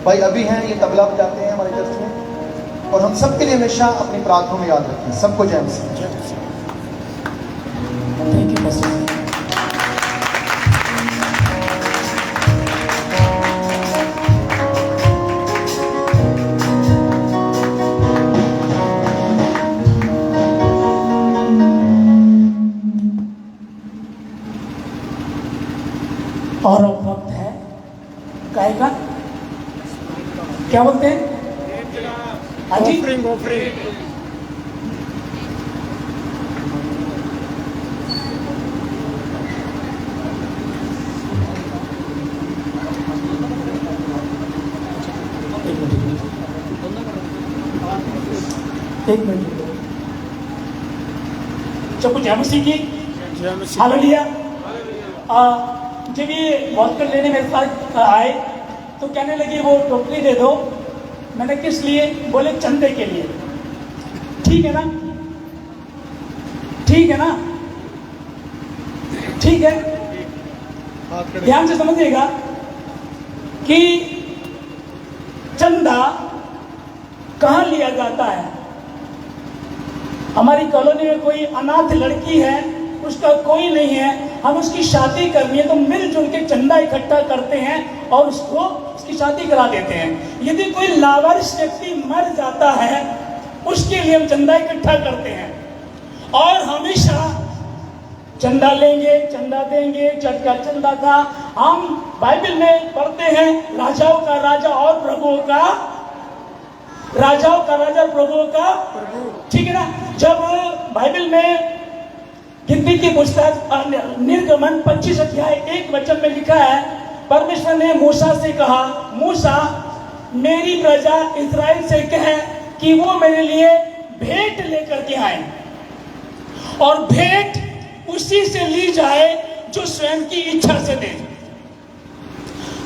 भाई अभी हैं, ये तबला बजाते हैं हमारे चर्च में, और हम सबके लिए हमेशा अपनी प्रार्थनाओं में याद रखें। सबको जय मसीह। Thank you pastor. और अब वक्त है काय का, क्या बोलते हैं? हाँ जी, एक मिनट। जब कुछ मसीह की हालेलुया। जब ये वॉलकर लेने मेरे साथ आए तो कहने लगे वो टोकरी दे दो। मैंने किस लिए? बोले चंदे के लिए। ठीक है ना? ठीक है ना? ठीक है। ध्यान से समझिएगा कि चंदा कहाँ लिया जाता है। हमारी कॉलोनी में कोई अनाथ लड़की है, उसका कोई नहीं है, हम उसकी शादी करनी है तो मिलजुल के चंदा इकट्ठा करते हैं और उसकी शादी करा देते हैं। यदि कोई लावारिस व्यक्ति मर जाता है उसके लिए हम चंदा इकट्ठा करते हैं, और हमेशा चंदा लेंगे, चंदा देंगे। चर्च का चंदा था। हम बाइबल में पढ़ते हैं राजाओं का राजा और प्रभुओं का, राजाओं का राजा, प्रभुओं का प्रभु। ठीक है ना? जब बाइबल में हिंदी की पुस्तक निर्गमन 25 अध्याय 1 वचन में लिखा है, परमेश्वर ने मूसा से कहा, मूसा मेरी प्रजा इस्राएल से कहे कि वो मेरे लिए भेंट लेकर के आए और भेंट उसी से ली जाए जो स्वयं की इच्छा से दे।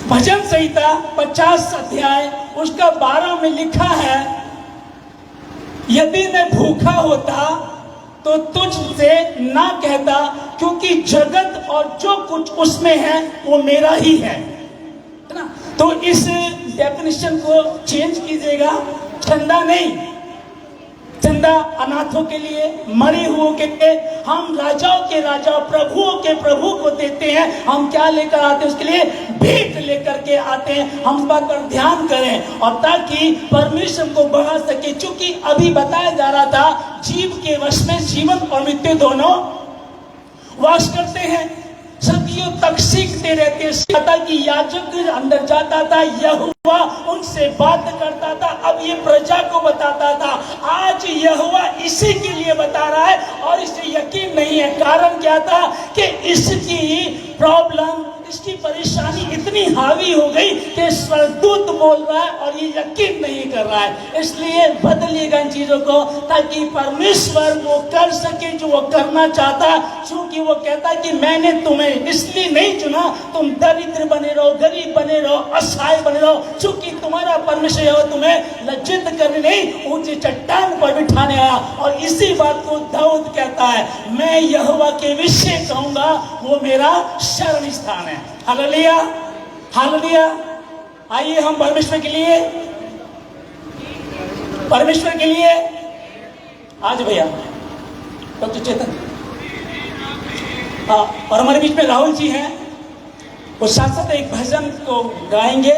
भजन संहिता 50 अध्याय उसका 12 में लिखा है, यदि मैं भूखा होता तो तुझसे ना कहता, क्योंकि जगत और जो कुछ उसमें है वो मेरा ही है ना। तो इस डेफिनेशन को चेंज कीजिएगा, चंदा नहीं, चंदा अनाथों के लिए, मरे हुओं के लिए, हम राजाओं के राजा प्रभुओं के प्रभु को देते हैं। हम क्या लेकर आते हैं? उसके लिए भेंट लेकर के आते हैं। हम इस बात पर ध्यान करें और ताकि परमेश्वर को बढ़ा सके। क्योंकि अभी बताया जा रहा था, जीव के वश में जीवन और मृत्यु दोनों वास करते हैं। सदियों तक सीखते रहते हैं कि याजक अंदर जाता था, यहोवा उनसे बात करता था, अब ये प्रजा को बताता था। आज यहोवा इसी के लिए बता रहा है और इसे यकीन नहीं है। कारण क्या था कि इसकी प्रॉब्लम, इसकी परेशानी इतनी हावी हो गई कि स्वर्गदूत बोल रहा है और ये यकीन नहीं कर रहा है। इसलिए बदलिएगा इन चीजों को, ताकि परमेश्वर वो कर सके जो वो करना चाहता। क्योंकि वो कहता है कि मैंने तुम्हें इसलिए नहीं चुना, तुम दरिद्र बने रहो, गरीब बने रहो, असहाय बने रहो, क्योंकि तुम्हारा परमेश्वर हो तुम्हें लज्जित करने नहीं, ऊंची चट्टान पर बिठाने आया। और इसी बात को दाऊद कहता है, मैं यहोवा के विषय कहूंगा, वो मेरा शरण स्थान है। Hallelujah, hallelujah. आइए हम परमेश्वर के लिए आज भैया डॉक्टर चेतन, हाँ, और हमारे बीच में राहुल जी हैं, वो साथ साथ एक भजन को गाएंगे।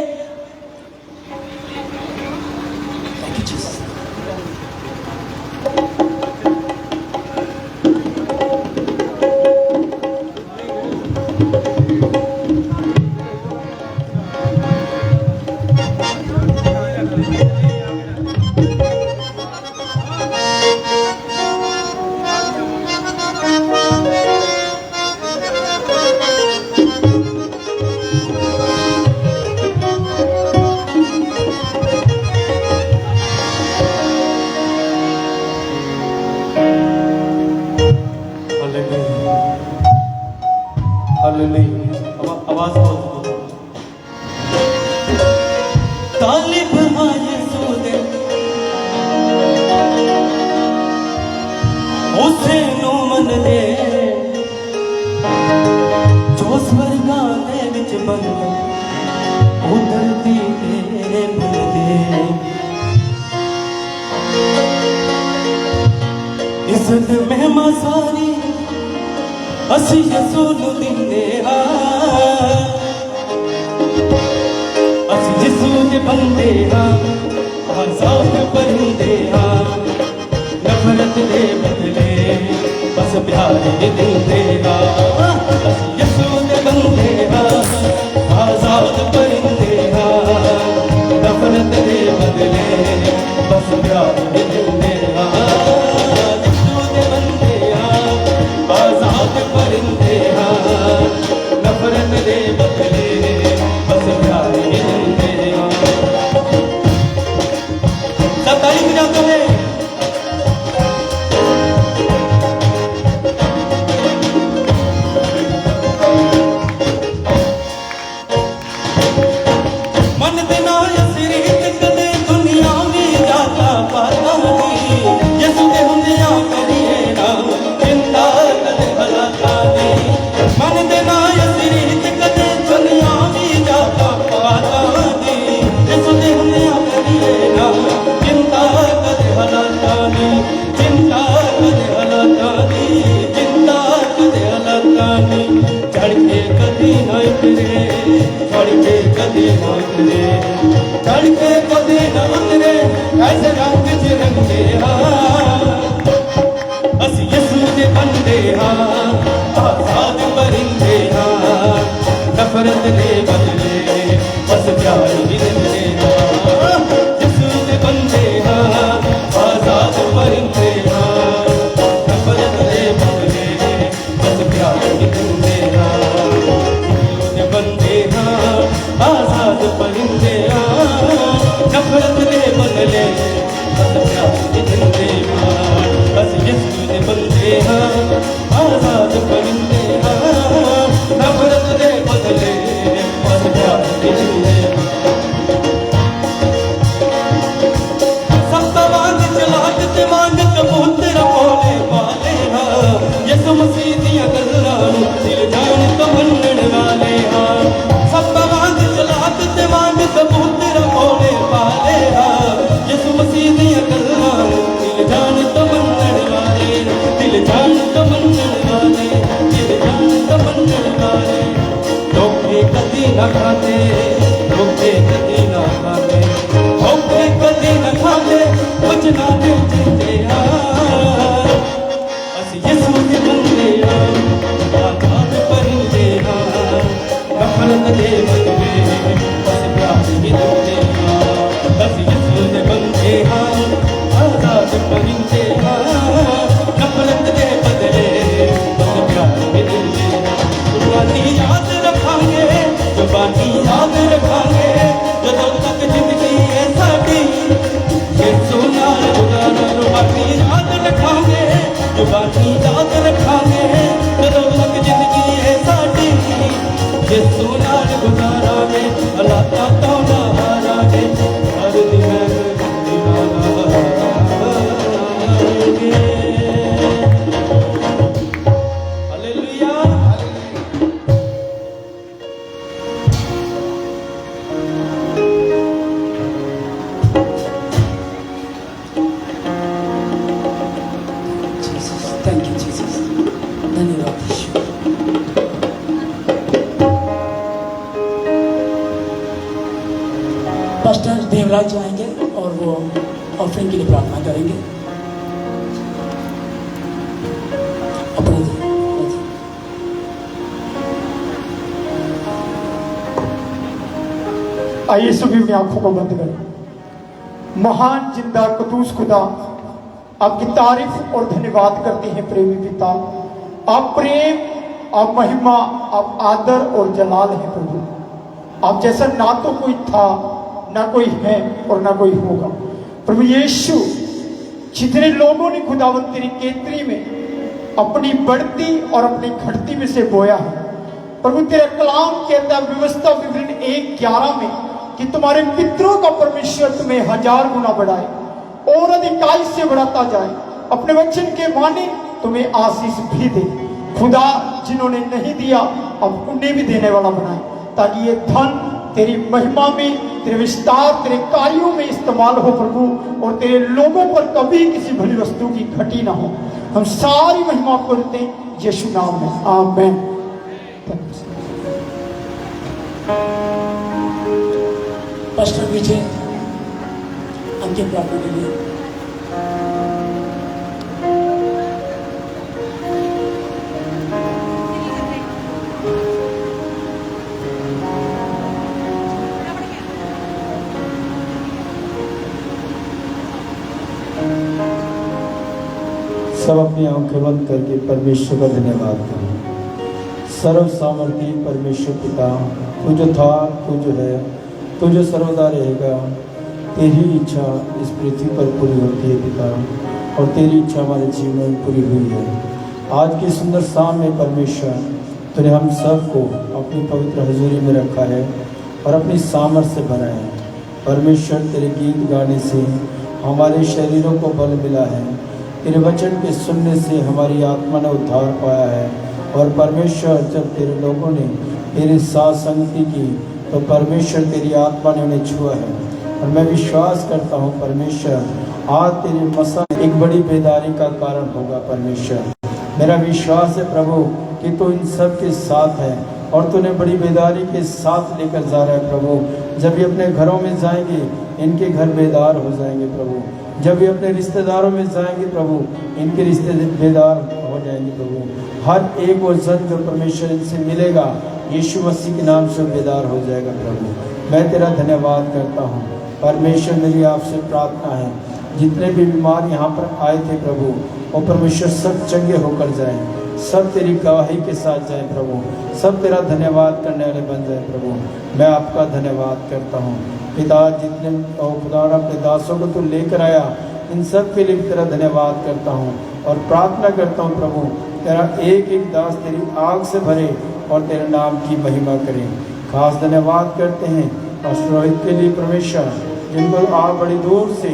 आवाज बहुत तालिब आए सूदे उसे नो मन दे जो स्वर्गा दे विच बन ओ धरती ते मन दे इज्जत महिमा सारी ਅਸੀਂ ਯਿਸੂ ਨੂੰ ਦਿੰਦੇ ਹਾਂ, ਅਸੀਂ ਯਿਸੂ ਦੇ ਬੰਦੇ ਹਾਂ, ਆਜ਼ਾਦ ਪਰਿੰਦੇ ਹਾਂ, ਨਫ਼ਰਤ ਦੇ ਬਦਲੇ ਬਸ ਪਿਆਰ ਹੀ ਦਿੰਦੇ ਹਾਂ। ਅਸੀਂ ਯਿਸੂ ਦੇ ਬੰਦੇ ਹਾਂ, ਆਜ਼ਾਦ ਪਰਿੰਦੇ ਹਾਂ, ਨਫ਼ਰਤ ਦੇ ਬਦਲੇ ਬਸ ਪਿਆਰ ਹੀ ਦਿੰਦੇ ਹਾਂ। आजाद परिंदे हाँ, नफरत दे बदले बस प्यार ही दिंदे हाँ। सब ताली बजाते हैं। मन बिना असरीत कदे दुनिया भी जाता पाता नहीं, यसु दे हुंदिया करिए ना चिंता मन दे ना असरीत कदे दुनिया भी जाता पाता नहीं, यसु दे हुंदिया करिए ना चिंता कदे हलाता नहीं, चिंता कदे हलाता नहीं, चिंता कदे हलाता नहीं। चढ़ के कदी ना उतरे, चढ़ के कदी ना उतरे, चढ़ के कदी ना उतरे, ऐसे रंग च रंगे हाँ। ਅਸੀਂ ਯਿਸੂ ਦੇ ਬੰਦੇ ਹਾਂ, ਆਜ਼ਾਦ ਪਰਿੰਦੇ ਹਾਂ, ਨਫ਼ਰਤ ਦੇ ਬਦਲੇ ਬਸ ਪਿਆਰ ਹੀ ਦਿੰਦੇ ਹਾਂ। ਯਿਸੂ ਦੇ ਬੰਦੇ ਹਾਂ, ਆਜ਼ਾਦ ਪਰਿੰਦੇ ਹਾਂ, ਨਫ਼ਰਤ ਦੇ ਬਦਲੇ परिंदे नफरत दे बदले बस प्यार के झंडे बस यीशु ने बंदे आजाद परिंदे नफरत दे बदले बस प्यार के झंडे मांग कबूतर बोले वाले यीशु मसीह दिया गल्लां दिल जान तो मनण वाले सब मांग चलात ते मांग कबूतर बोले वाले यीशु मसीह दिया गल्लां दिल जान तो मनण वाले दिल जान तो मनण वाले दिल जान तो मनण वाले धोखे कदी न खाते धोखे कदी न खाते धोखे कदी न खाते कुछ ना दिल ਅਸੀਂ ਯਿਸੂ ਦੇ ਬੰਦੇ ਆਜ਼ਾਦ परिंदे नफरत दे बदले बस प्यार के झंडे ਅਸੀਂ ਯਿਸੂ ਦੇ ਬੰਦੇ आजाद परिंदे नफरत दे बदले बस प्यार के झंडे जुबानी याद रखांगे जुबानी याद रखांगे ਜਦੋਂ तक जिंदगी है साडी यीशु नाल गुजारा जुबानी याद रखांगे जुबानी याद रखांगे ਜਦੋਂ तक जिंदगी है साडी यीशु नाल गुजारांगे हालातां तो ना हारांगे हर दिन हालेलुया थैंक यू जीसस, धन्यवाद यीशु। पास्टर देवराज आएंगे और वो ऑफरिंग के लिए प्रार्थना करेंगे। आइए सभी अपनी आंखों को बंद करें। महान जिंदा कदूस खुदा, आपकी तारीफ और धन्यवाद करते हैं प्रेमी पिता। आप प्रेम, आप महिमा, आप आदर और जलाल हैं प्रभु। आप जैसा ना तो कोई था, ना कोई है और ना कोई होगा। प्रभु यीशु, जितने लोगों ने खुदावंद तेरी केतरी में अपनी बढ़ती और अपनी घटती में से बोया है प्रभु, तेरा कलाम कहता है व्यवस्था विवरण 1:11 में कि तुम्हारे पितरों का परमेश्वर तुम्हें 1000 गुना बढ़ाए और अधिकाई से बढ़ाता जाए, अपने वचन के माने तुम्हें आशीष भी दे। खुदा, जिन्होंने नहीं दिया अब उन्हें भी देने वाला बनाए, ताकि ये धन तेरी महिमा में, तेरे विस्तार, तेरे कार्यों में इस्तेमाल हो प्रभु, और तेरे लोगों पर कभी किसी भली वस्तु की घटी ना हो। हम सारी महिमा आपको देते हैं यीशु नाम में, आमीन। पास्टर विजय अंतिम प्रार्थना के लिए। सब अपनी आंखें बंद करके परमेश्वर का धन्यवाद करें। सर्व सामर्थी परमेश्वर पिता, तू जो था, तू जो है, तू जो सर्वदा रहेगा, तेरी इच्छा इस पृथ्वी पर पूरी होती है पिता, और तेरी इच्छा हमारे जीवन में पूरी हुई है। आज की सुंदर शाम में परमेश्वर, तूने हम सबको अपनी पवित्र हजूरी में रखा है और अपनी सामर्थ से भरा है। परमेश्वर, तेरे गीत गाने से हमारे शरीरों को बल मिला है, तेरे वचन के सुनने से हमारी आत्मा ने उद्धार पाया है। और परमेश्वर, जब तेरे लोगों ने तेरे साथ संगति की तो परमेश्वर तेरी आत्मा ने उन्हें छुआ है। और मैं विश्वास करता हूँ परमेश्वर, आज तेरी मसा एक बड़ी बेदारी का कारण होगा। परमेश्वर, मेरा विश्वास है प्रभु कि तू इन सब के साथ है और तूने बड़ी बेदारी के साथ लेकर जा रहा है प्रभु। जब ये अपने घरों में जाएंगे, इनके घर बेदार हो जाएंगे प्रभु। जब ये अपने रिश्तेदारों में जाएंगे प्रभु, इनके रिश्ते बेदार हो जाएंगे प्रभु। हर एक वो जन जो परमेश्वर इनसे मिलेगा, यीशु मसीह के नाम से बेदार हो जाएगा प्रभु। मैं तेरा धन्यवाद करता हूँ परमेश्वर। मेरी आपसे प्रार्थना है, जितने भी बीमार यहाँ पर आए थे प्रभु, वो परमेश्वर सब चंगे होकर जाएं। सब तेरी गवाही के साथ जाए प्रभु, सब तेरा धन्यवाद करने वाले बन जाए प्रभु। मैं आपका धन्यवाद करता हूँ पिता, जितने खुदा अपने दासों को तू लेकर आया, इन सब के लिए भी तेरा धन्यवाद करता हूँ और प्रार्थना करता हूँ प्रभु, तेरा एक एक दास तेरी आग से भरे और तेरे नाम की महिमा करे। खास धन्यवाद करते हैं पास्टर रोहित के लिए परमेश्वर, जिनको आप बड़ी दूर से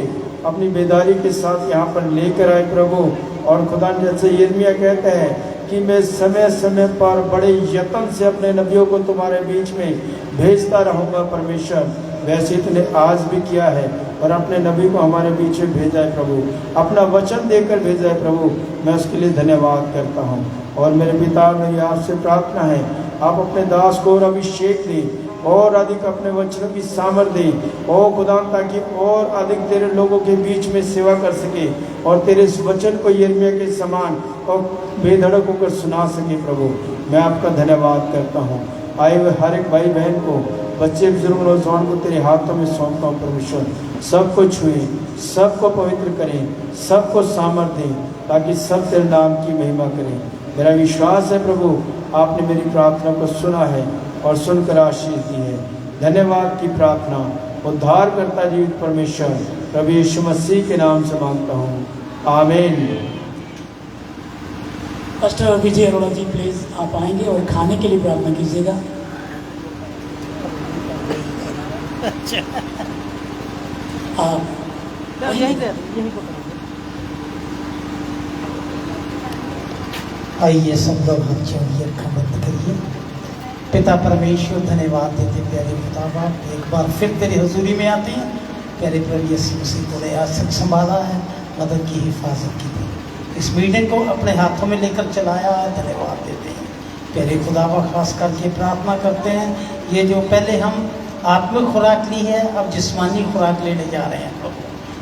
अपनी बेदारी के साथ यहाँ पर लेकर आए प्रभु। और खुदा जैसे यिर्मयाह कहता है कि मैं समय समय पर बड़े यत्न से अपने नबियों को तुम्हारे बीच में भेजता रहूँगा परमेश्वर, वैसे तूने आज भी किया है और अपने नबी को हमारे बीच में भेजा है प्रभु, अपना वचन देकर भेजा है प्रभु। मैं उसके लिए धन्यवाद करता हूँ। और मेरे पिता, मेरी आपसे प्रार्थना है, आप अपने दास को और अभिषेक दें और अधिक अपने वचनों की सामर्थ दें ओ खुदा, ताकि और अधिक तेरे लोगों के बीच में सेवा कर सके और तेरे इस वचन को यिर्मयाह के समान और बेधड़क होकर सुना सके प्रभु। मैं आपका धन्यवाद करता हूँ। आए हुए हर एक भाई बहन को, बच्चे बुजुर्ग नौजवान को तेरे हाथों में सौंपता हूँ परमेश्वर। सबको छुए, सबको पवित्र करें, सबको सामर्थ दें, ताकि सब तेरे नाम की महिमा करें। मेरा विश्वास है प्रभु, आपने मेरी प्रार्थना को सुना है और सुनकर आशीष दी है। धन्यवाद की प्रार्थना उद्धार करता जीवित परमेश्वर प्रभु यीशु मसीह के नाम से मांगता हूँ, आमीन। पास्टर विजय अरोड़ा जी प्लीज आप आएंगे और खाने के लिए प्रार्थना कीजिएगा। आइए सब लोग हाथ जोड़िए, अखा बंद करिए। पिता परमेश्वर, धन्यवाद देते प्यारे खुदा बाप, एक बार फिर तेरी हजूरी में आते हैं। प्यारे प्रभु यीशु मसीह को आज तक संभाला है, मदद की हिफाजत की थी, इस मीटिंग को अपने हाथों में लेकर चलाया है, धन्यवाद देते हैं। प्यारे खुदा बाप, खास करके प्रार्थना करते हैं, ये जो पहले हम आत्मिक खुराक ली है, अब जिस्मानी खुराक लेने जा रहे हैं प्रभु।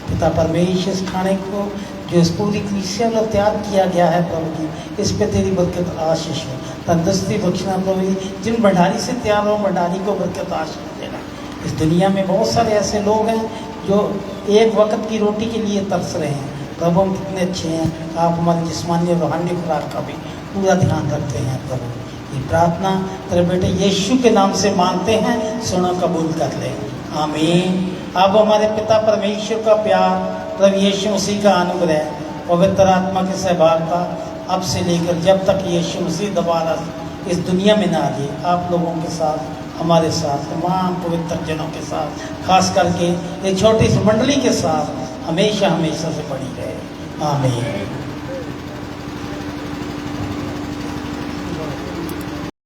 पिता परमेश्वर, इस खाने को जो इस पूरी कलीसिया में तैयार किया गया है प्रभु जी, इस पे तेरी बरकत आशीष हो, तंदुरुस्ती बख्शना प्रभु जी। जिन भंडारी से तैयार हो, भंडारी को बरकत आशीष देना। इस दुनिया में बहुत सारे ऐसे लोग हैं जो एक वक्त की रोटी के लिए तरस रहे हैं प्रभु। हम कितने अच्छे हैं, आप हमारे जिस्मानी और रूहानी खुराक का भी पूरा ध्यान रखते हैं प्रभु। ये प्रार्थना तेरे बेटे यीशु के नाम से मांगते हैं, सुनो कबूल कर ले, आमीन। अब हमारे पिता परमेश्वर का प्यार, प्रभु यीशु मसीह का अनुग्रह, पवित्र आत्मा की सहभागिता अब से लेकर जब तक यीशु मसीह दोबारा इस दुनिया में ना आ जाए, आप लोगों के साथ, हमारे साथ, तमाम पवित्र जनों के साथ, खास करके ये छोटी सी मंडली के साथ हमेशा हमेशा से बनी रहे, आमीन।